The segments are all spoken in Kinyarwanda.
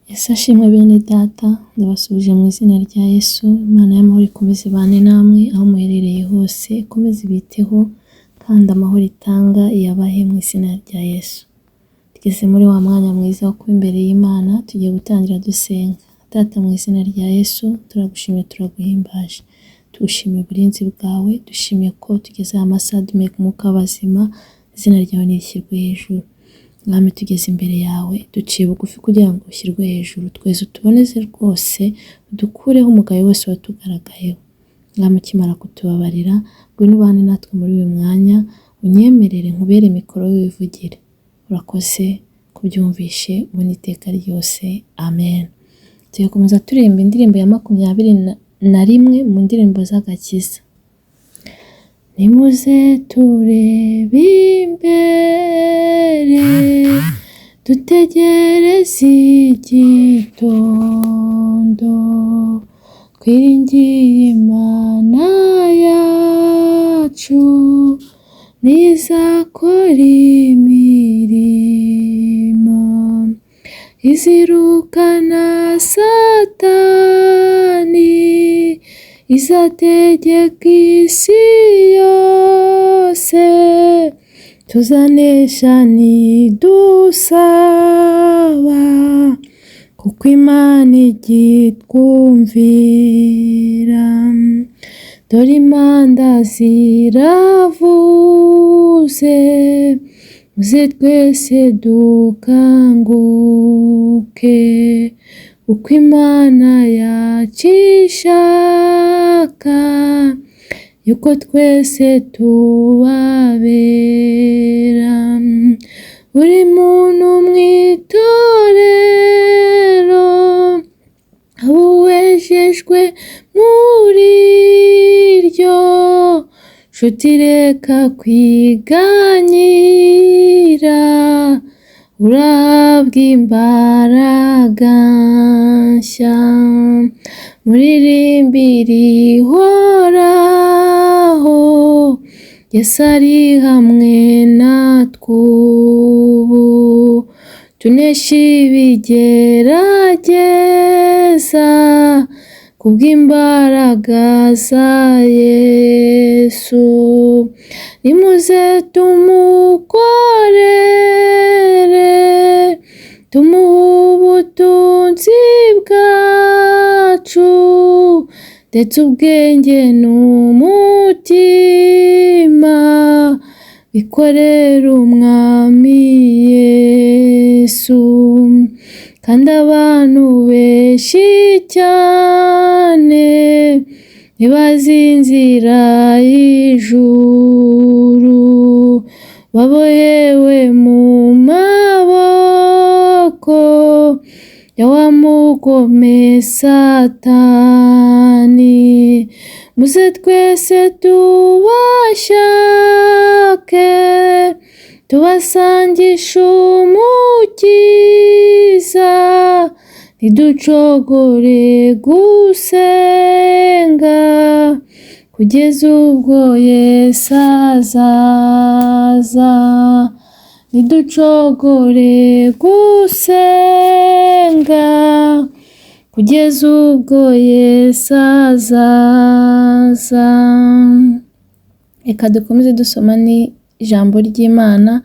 Yesu ashimwe bene data, ndabasubije mu izina rya Yesu. Imana y'amahoro ikomeze ibane namwe aho muherereye hose, ikomeze ibiteho kandi amahoro itanga iyabahe mu izina rya Yesu. Tugeze muri wa mwanya mwiza wo kuba imbere y'Imana, tugiye gutangira dusenga. Data, mu izina rya Yesu turagushimiye, turaguhimbaje, tugushimiye uburinzi bwawe, dushimiye ko tugeze amasaha duhumeka umwuka w'abazima. Izina ryawe nirishyirwe hejuru. Mwami, tugeze imbere yawe duciye bugufi kugira ngo ushyirwe hejuru, twese utuboneze rwose, udukureho umugayo wose watugaragayeho. Mwami, ukimara kutubabarira, ngwino ubane natwe muri uyu mwanya, unyemerere nkubere mikoro wivugire. Urakoze kubyumvishe ubona iteka ryose, amen. Tugakomeza turirimba indirimbo ya 21 mu ndirimbo z'agakiza. Nimuze turebe imbere, dutegereze igitondo, twiringiye Imana yacu, nizakora imirimo izirukana Satani, izategeka isi yose, tuzanesha nidusaba, kuko Imana igitwumvira. Dore impanda ziravuze, muze twese dukanguke, uko Imana yacu ishaka yuko twese tubabera. Buri muntu mu itorero uwejejwe muri ryo, nshuti reka kwiganyira, urahabwa imbaraga nshya. Muririmbire ihoraho, Yesu ari hamwe natwe ubu, tuneshe ibigerageza kubw'imbaraga za Yesu. Nimuze tumukorere, tumuhe ubutunzi bwacu, ndetse ubwenge n'umutima bikorera umwami Yesu. Kandi abantu benshi cyane ntibazi inzira y'ijuru, babohewe mu maboko ya wa mugome Satani. Muze twese tubashake, tubasangishe umukiza, ntiducogore gusenga kugeza ubwo Yesu azaza. Ntiducogore gusenga kugeza ubwo Yesu azaza. Reka dukomeze dusoma ijambo ry'Imana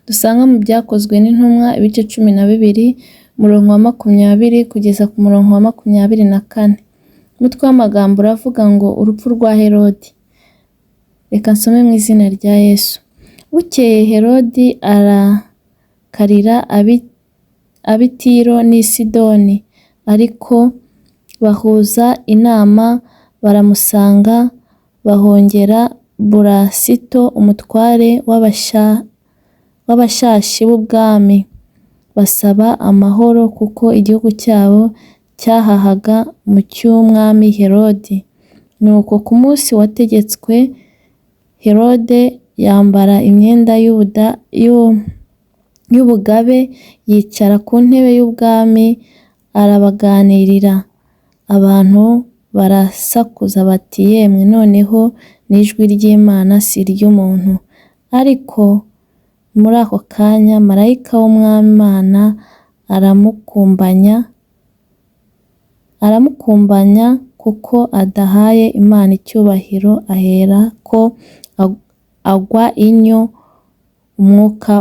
dusanga mu Byakozwe n'Intumwa ibice 12 umurongo wa 20 kugeza ku murongo wa 24. Umutwe w'amagambo uravuga ngo urupfu rwa Herodi. Reka nsome mu izina rya Yesu. Bukeye Herodi arakarira ab'i Tiro n'i Sidoni, ariko bahuza inama baramusanga, bahongera Burasito umutware w'abashashi b'ubwami, basaba amahoro kuko igihugu cyabo cyahahaga mu cy'umwami Herodi. Nuko ku munsi wategetswe, Herode yambara imyenda y'ubugabe, yicara ku ntebe y'ubwami, arabaganirira. Abantu barasakuza bati, yemwe noneho n'ijwi ry'Imana si iry'umuntu. Ariko muri ako kanya marayika w'umwami Imana aramukumbanya aramukumbanya kuko adahaye Imana icyubahiro, ahera ko agwa inyo, umwuka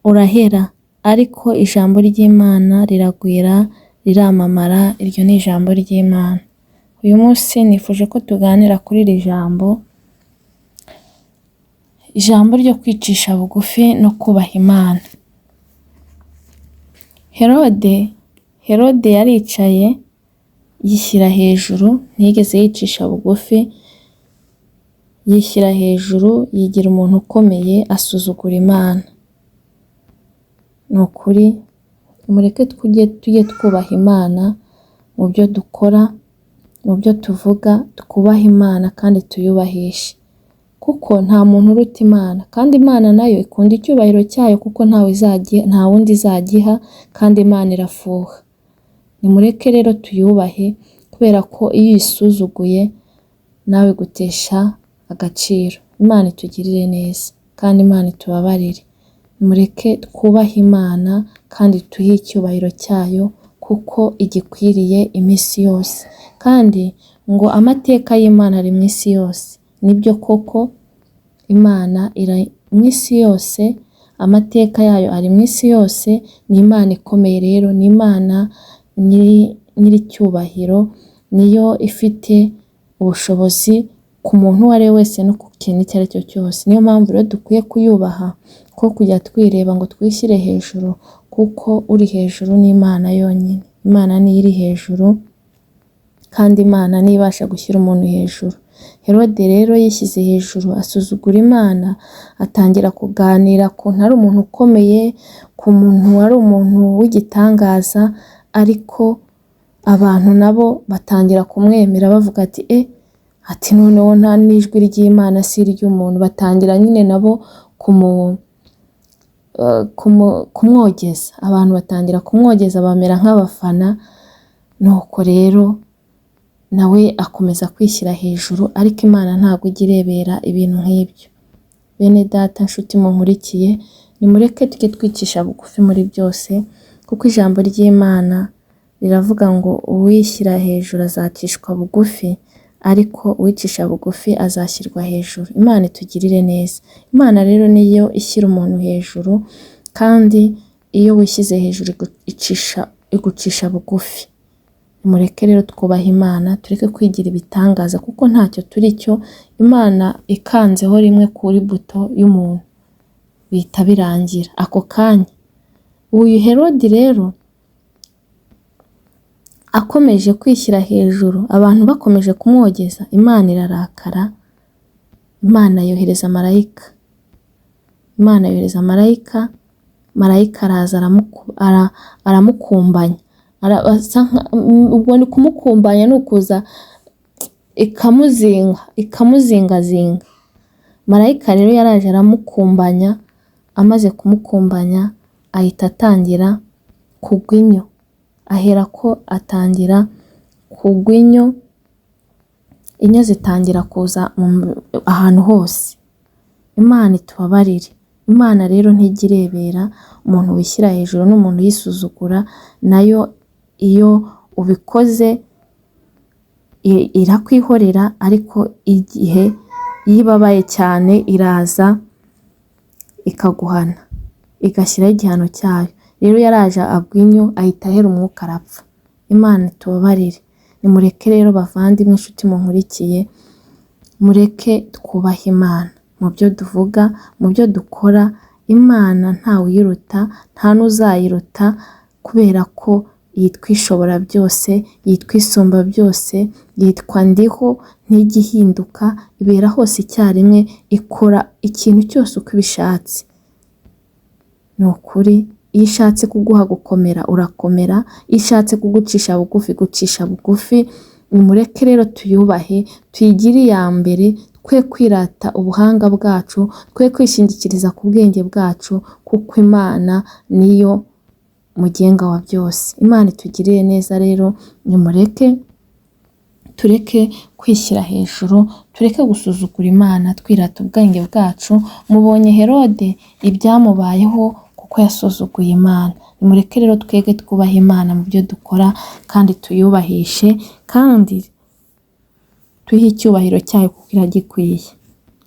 urahera, ariko ijambo ry'Imana riragwira riramamara. Iryo ni ijambo ry'Imana. Uyu munsi nifuje ko tuganira kuri iri ijambo ryo kwicisha bugufi no kubaha Imana. Herode yaricaye yishyira hejuru, ntiyigeze yicisha bugufi, yishyira hejuru, yigira umuntu ukomeye, asuzugura Imana. Ni ukuri mureke tujye twubaha Imana mu byo dukora, mu byo tuvuga, twubahe Imana kandi tuyubahishe, kuko nta muntu uruta Imana, kandi Imana nayo ikunda icyubahiro cyayo kuko nta wundi izagiha, kandi Imana irafuha. Nimureke rero tuyubahe, kubera ko iyo uyisuzuguye nawe gutesha agaciro. Imana itugirire neza kandi Imana itubabarire. Nimureke twubahe Imana kandi tuyihe icyubahiro cyayo kuko igikwiriye iminsi yose. Kandi ngo amateka y'Imana ari mu isi yose. Nibyo koko Imana iri mu isi yose, amateka yayo ari mu isi yose. Ni Imana ikomeye rero, ni Imana nyiricyubahiro, niyo ifite ubushobozi ku muntu uwo ari we wese no ku kintu icyo ari cyo cyose. Niyo mpamvu rero dukwiye kuyubaha, ko kujya twireba ngo twishyire hejuru, kuko uri hejuru ni Imana yonyine. Imana niyo iri hejuru, kandi Imana niyo ibasha gushyira umuntu hejuru. Herode rero yishyize hejuru, asuzugura Imana, atangira kuganira ku ntari umuntu ukomeye, ku muntu wari umuntu w'igitangaza, ariko abantu nabo batangira kumwemera bavuga ati noneho nta n'ijwi ry'Imana si iry'umuntu. Batangira nyine nabo kumwogeza. Abantu batangira kumwogeza, bamera nk'abafana. Nuko rero nawe akomeza kwishyira hejuru, ariko Imana ntabwo ijya irebera ibintu nk'ibyo. Bene data, nshuti munkurikiye, nimureke tujye twicisha bugufi muri byose, kuko ijambo ry'Imana riravuga ngo uwishyira hejuru azacishwa bugufi, ariko uwicisha bugufi azashyirwa hejuru. Imana itugirire neza. Imana rero niyo ishyira umuntu hejuru, kandi iyo wishyize hejuru igucisha bugufi. Mureke rero twubahe Imana, tureke kwigira ibitangaza, kuko ntacyo turi cyo. Imana ikanzeho rimwe kuri buto y'umuntu bihita birangira ako kanya. Uyu Herode rero akomeje kwishyira hejuru, abantu bakomeje kumwogeza, Imana irarakara. Imana yohereza marayika. Marayika araza aramukumbanya. Ubwo ni kumukumbanya, ni ukuza ikamuzingazinga. Marayika rero yaraje aramukumbanya, amaze kumukumbanya ahita atangira kugwa inyo. Ahera ko atangira kugwa inyo, inyo zitangira kuza ahantu hose. Imana itubabarire. Imana rero ntijya irebera umuntu wishyira hejuru n'umuntu yisuzugura. Nayo iyo ubikoze irakwihorera, ariko igihe yibabaye cyane iraza ikaguhana, igashyiraho igihano cyayo. Rero yaraje agwa inyo, ahita ahera umwuka, arapfa. Imana itubabarire. Nimureke rero bavandimwe, inshuti munkurikiye, mureke twubahe Imana mu byo tuvuga, mu byo dukora. Imana ntawe uyiruta, nta n'uzayiruta, kubera ko yitwa ishobora byose, yitwa isumba byose, yitwa ndiho, ntijya ihinduka, ibera hose icyarimwe, ikora ikintu cyose uko ibishatse. Ni ukuri, iyo ishatse kuguha gukomera urakomera, iyo ishatse kugucisha bugufi gucisha bugufi. Nimureke rero tuyubahe, tuyigire iya mbere, twe kwirata ubuhanga bwacu, twe kwishingikiriza ku bwenge bwacu, kuko Imana niyo mugenga wa byose. Imana itugirire neza rero. Nimureke tureke kwishyira hejuru, tureke gusuzugura Imana twirata ubwenge bwacu. Mubonye Herode ibyamubayeho, kuko yasuzuguye Imana. Nimureke rero twege twubaha Imana mu byo dukora kandi tuyubahishe kandi tuhe icyubahiro cyayo kuko iragikwiye.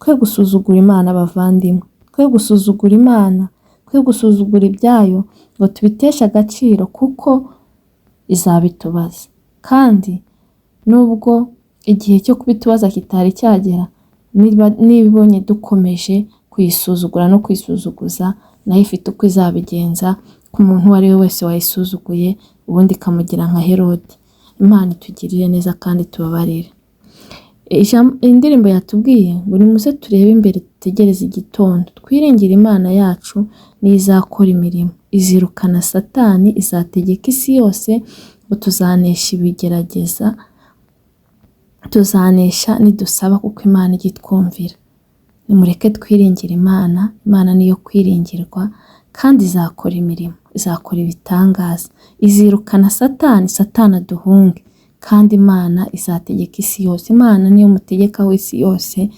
Twe gusuzugura Imana bavandimwe, twe gusuzugura Imana, twe gusuzugura ibyayo ngo tubiteshe agaciro kuko izabitubaza. Kandi nubwo igihe cyo kubitubaza kitari cyagera, niba ibonye dukomeje kuyisuzugura no kwisuzuguza, nayo ifite uko izabigenza ku muntu uwo ari we wese wayisuzuguye, ubundi ikamugira nka Herode. Imana itugirire neza kandi tubabarire. Indirimbo yatubwiye ngo nimuze turebe imbere dutegereze igitondo, twiringire Imana yacu n'izakora imirimo, izirukana Satani, izategeka isi yose, ngo tuzanesha ibigerageza, tuzanesha nidusaba kuko Imana ijya itwumvira. Nimureke twiringire Imana, Imana niyo kwiringirwa kandi izakora imirimo, izakora ibitangaza, izirukana Satani, Satani aduhunge, kandi Imana izategeka isi yose. Imana niyo mutegeka w'isi yose.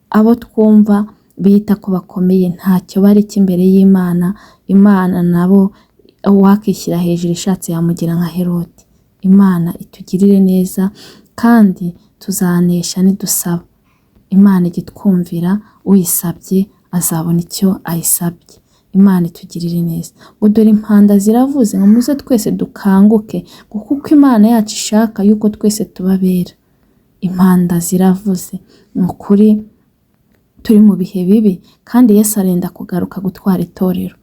Abo twumva bita ko bakomeye ntacyo bari cy'imbere y'Imana. Imana nabo uwakishyira hejuru ishatse yamugira nka Herode. Imana itugirire neza kandi tuzanesha nidusaba. Imana ijya itwumvira, uyisabye azabona icyo ayisabye. Imana itugirire neza. Ngo dore impanda ziravuze ngo muze twese dukanguke kuko Imana yacu ishaka yuko twese tubabera. Impanda ziravuze. Ni ukuri turi mu bihe bibi kandi Yesu arenda kugaruka gutwara itorero.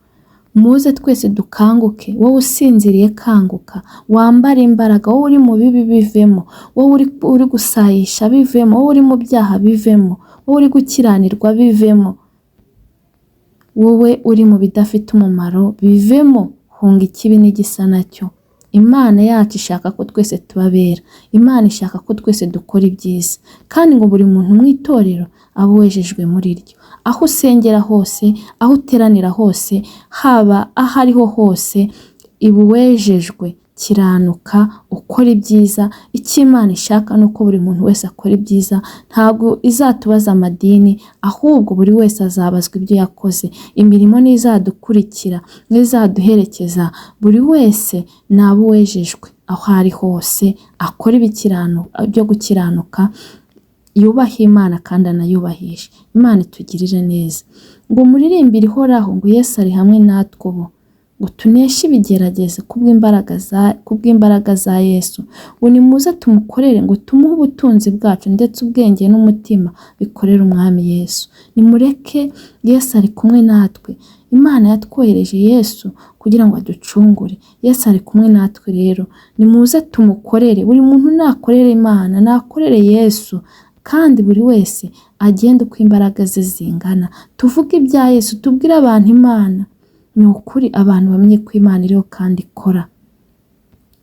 Muze twese dukanguke. Wowe usinziriye kanguka, wambare imbaraga. Wowe uri mu bibi bivemo, wowe uri gusayisha bivemo, wowe uri mu byaha bivemo, wowe uri gukiranirwa bivemo, wowe uri mu bidafite umumaro bivemo. Hunga ikibi n'igisa nacyo. Imana yacu ishaka ko twese tubabera. Imana ishaka ko twese dukora ibyiza kandi ngo buri muntu mu itorero abe wejejwe muri ryo. Aho usengera hose, aho uteranira hose, haba aho ariho hose, iba wejejwe, kiranuka, ukora ibyiza. Icyo Imana ishaka nuko buri muntu wese akora ibyiza. Ntabwo izatubaza amadini, ahubwo buri wese azabazwa ibyo yakoze. Imirimo n'izadukurikira, n'izaduherekeza. Buri wese nabe wejejwe aho ari hose, akora ibyo gukiranuka, yubaha Imana kandi anayubahishe. Imana itugirire neza. Ngo muririmbire ihoraho, ngo Yesu ari hamwe natwe ubu, ngo tuneshe ibigerageze kubw'imbaraga za Yesu. Ngo nimuze tumukorere, ngo tumuhe ubutunzi bwacu ndetse ubwenge n'umutima bikorera umwami Yesu. Nimureke, Yesu ari kumwe natwe. Imana yatwohereje Yesu kugira ngo aducungure. Yesu ari kumwe natwe rero. Nimuze tumukorere. Buri muntu nakorere Imana, nakorere Yesu, kandi buri wese agenda uko imbaraga ze zingana. Tuvuge ibya Yesu, tubwire abantu Imana. Ni ukuri abantu bamenye ko Imana iriho kandi ikora.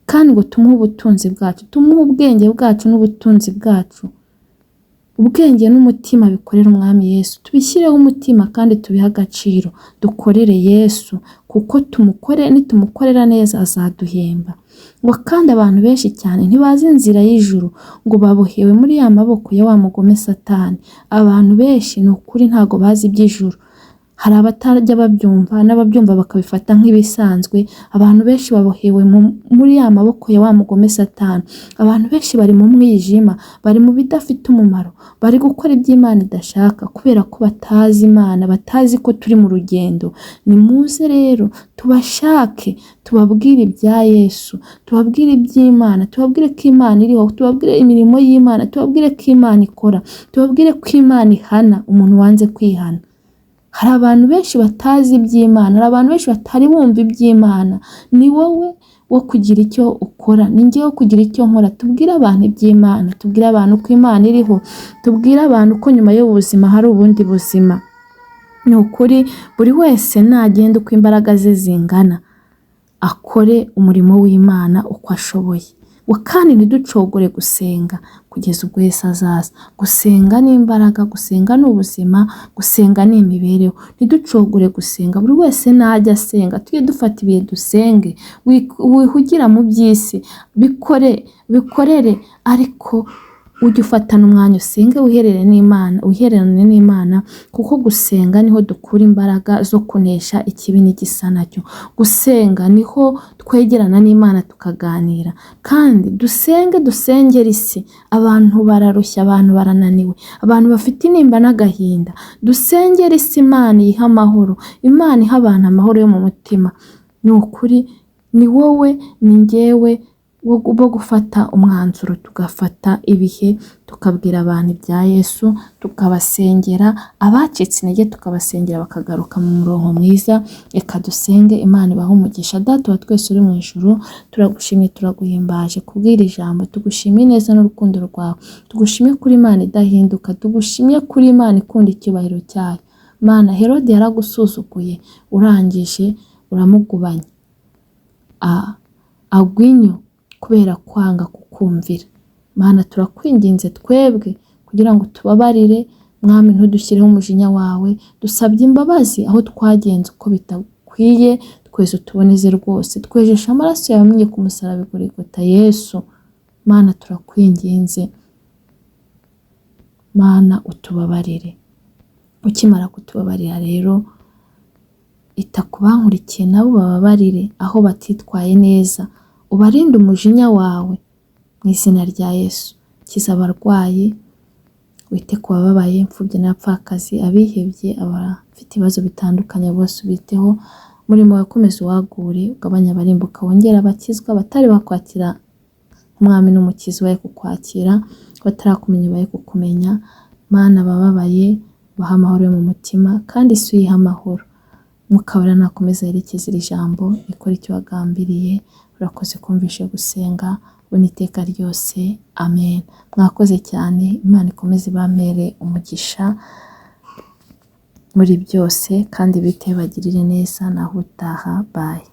Kandi ngo tumuhe ubutunzi bwacu, tumuhe ubwenge bwacu n'ubutunzi bwacu. Ubwenge n'umutima bikorera umwami Yesu. Tubishyireho umutima kandi tubihe agaciro. Dukorere Yesu kuko nitumukorera neza azaduhemba. Ngo kandi abantu benshi cyane ntibazi inzira y'ijuru, ngo babohewe muri ya maboko ya wa mugome Satani. Abantu benshi ni ukuri ntago bazi iby'ijuru. Hari abatajya babyumva, n'ababyumva bakabifata nk'ibisanzwe. Abantu benshi babohewe muri ya maboko ya wa mugome Satani. Abantu benshi bari mu mwijima, bari mu bidafite umumaro, bari gukora iby'Imana idashaka kubera ko batazi Imana, batazi ko turi mu rugendo. Nimuze rero tubashake, tubabwire ibya Yesu, tubabwire iby'Imana, tubabwire ko Imana iriho, tubabwire imirimo y'Imana, tubabwire ko Imana ikora, tubabwire ko Imana ihana umuntu wanze kwihana. Hari abantu benshi batazi iby'Imana, hari abantu benshi batari bumva iby'Imana. Ni wowe wo kugira icyo ukora, ni njye wo kugira icyo nkora. Tubwire abantu iby'Imana, tubwire abantu ko Imana iriho, tubwire abantu ko nyuma y'ubuzima hari ubundi buzima. Ni ukuri buri wese nagenda uko imbaraga ze zingana, akore umurimo w'Imana uko ashoboye. Kandi ntiducogore gusenga kugeza ubwo Yesu azaza. Gusenga ni imbaraga, gusenga ni ubuzima, gusenga ni imibereho. Ntiducogore gusenga. Buri wese najya asenga, tujye dufata ibihe dusenge. Wihugira mu by'isi, bikorere ariko ujye ufatana umwanya usenge wihererane n'Imana kuko gusenga niho dukura imbaraga zo kunesha ikibi n'igisa nacyo. Gusenga niho twegerana n'Imana tukaganira, kandi dusengera isi. Abantu bararushya, abantu barananiwe, abantu bafite intimba n'agahinda. Dusengera isi, Imana iha amahoro, Imana iha abantu amahoro yo mu mutima. Ni ukuri ni wowe ni njyewe bo gufata umwanzuro, tugafata ibihe tukabwira abantu ibya Yesu, tukabasengera abacitse intege, tukabasengera bakagaruka mu murongo mwiza. Reka dusenge. Imana ibahe umugisha. Data wa twese uri mu ijuru, turagushimye turaguhimbaje kubwira ijambo, tugushimiye neza n'urukundo rwawe, tugushimiye kuri Imana idahinduka, tugushimiye kuri Imana ikunda icyubahiro cyayo. Mana, Herode yaragusuzuguye, urangije uramugubanya, agwinyo kubera kwanga kukumvira. Mana, turakwinginze twebwe kugira ngo tubabarire. Mwami, ntudushyireho umujinya wawe. Dusabye imbabazi aho twagenze uko bitakwiye, twese utuboneze rwose. Twejesha amaraso yawe amennye ku musaraba i Golgotha. Yesu, Mana, turakwinginze. Mana, utubabarire. Ukimara kutubabarira rero, ita ku bankurikiye nabo bababarire aho batitwaye neza. Ubarinde umujinya wawe mu izina rya Yesu. Kiza abarwayi, wite ku bababaye, imfubyi n'abapfakazi, abihebye, abafite ibibazo bitandukanye, bose ubiteho. Umurimo wawe ukomeze uwagure, ugabanya abarimbuka, wongera abakizwa. Batari bakwakira umwami n'umukiza baye kukwakira, batarakumenya baye kukumenya. Mana, abababaye baha amahoro yo mu mutima, kandi isi uyiha amahoro. Mwuka Wera nakomeza yerekeza iri jambo, ikora icyo wagambiriye. Urakoze kumvishe gusenga, ubona iteka ryose. Amen. Mwakoze cyane. Imana ikomeze ibamere umugisha muri byose, kandi bite bagirire neza. Naho utaha. Bye.